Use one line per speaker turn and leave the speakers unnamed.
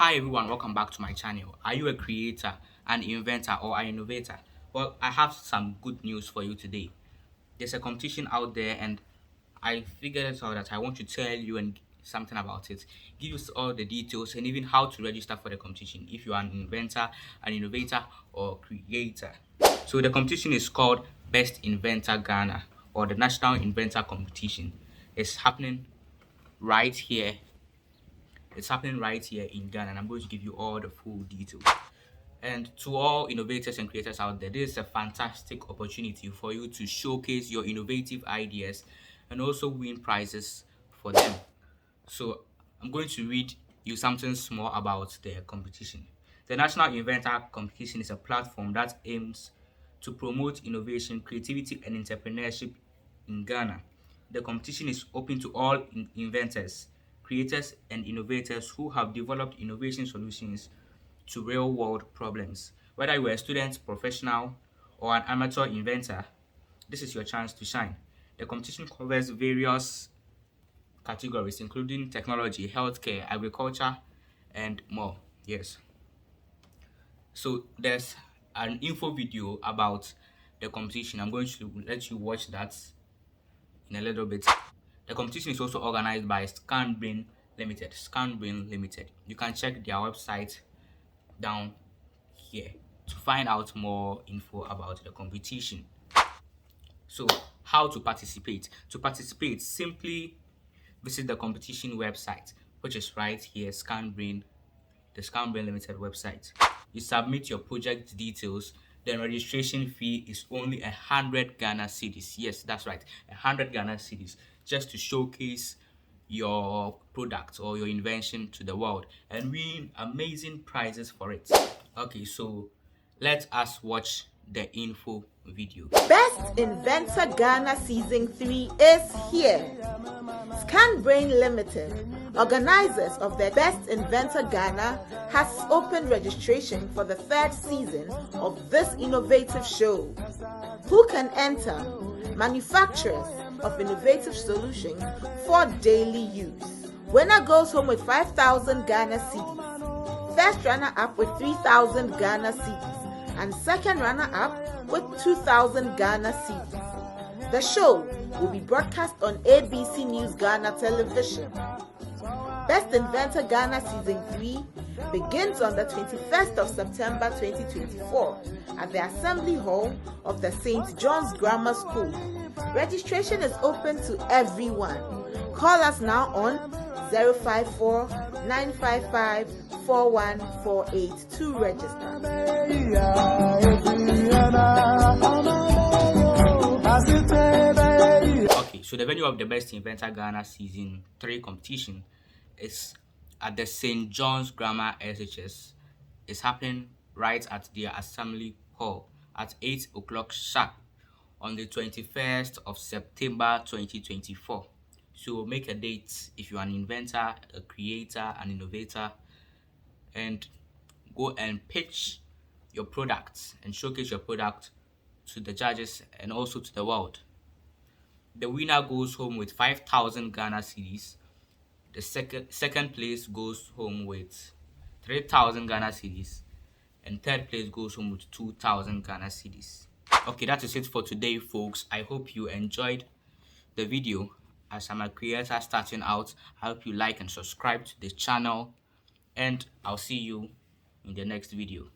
Hi everyone, welcome back to my channel. Are you a creator, an inventor, or an innovator? Well, I have some good news for you today. There's a competition out there, and I figured out that I want to tell you and something about it, give you all the details, and even how to register for the competition if you are an inventor, an innovator, or creator. So the competition is called Best Inventor Ghana, or the National Inventor Competition. It's happening right here It's happening right here in Ghana, and I'm going to give you all the full details. And to all innovators and creators out there, this is a fantastic opportunity for you to showcase your innovative ideas and also win prizes for them. So I'm going to read you something small about the competition. The National Inventor Competition is a platform that aims to promote innovation, creativity, and entrepreneurship in Ghana. The competition is open to all inventors, creators, and innovators who have developed innovation solutions to real-world problems. Whether you are a student, professional, or an amateur inventor, this is your chance to shine. The competition covers various categories, including technology, healthcare, agriculture, and more. Yes. So there's an info video about the competition. I'm going to let you watch that in a little bit. The competition is also organized by ScanBrain Limited. ScanBrain Limited. You can check their website down here to find out more info about the competition. So, how to participate? To participate, simply visit the competition website, which is right here, the ScanBrain Limited website. You submit your project details. The registration fee is only 100 Ghana cedis. Yes, that's right, 100 Ghana cedis, just to showcase your product or your invention to the world and win amazing prizes for it. Okay, so let us watch the info video.
Best Inventor Ghana Season 3 is here. ScanBrain Limited, organizers of the Best Inventor Ghana, has opened registration for the third season of this innovative show. Who can enter? Manufacturers of innovative solutions for daily use. Winner goes home with 5,000 Ghana cedis. First runner-up with 3,000 Ghana cedis. And second runner-up with 2,000 Ghana cedis. The show will be broadcast on ABC News Ghana television. Best Inventor Ghana Season 3 begins on the 21st of September 2024 at the Assembly Hall of the St. John's Grammar School. Registration is open to everyone. Call us now on 054 955 4148 to register.
Okay, so the venue of the Best Inventor Ghana Season 3 competition is at the St. John's Grammar SHS. It's happening right at the Assembly Hall at 8 o'clock sharp on the 21st of September 2024. So make a date if you're an inventor, a creator, an innovator, and go and pitch your product and showcase your product to the judges and also to the world. The winner goes home with 5,000 Ghana cedis. The second place goes home with 3,000 Ghana cedis, and third place goes home with 2,000 Ghana cedis. Okay, that is it for today, folks. I hope you enjoyed the video. As I'm a creator starting out, I hope you like and subscribe to the channel, and I'll see you in the next video.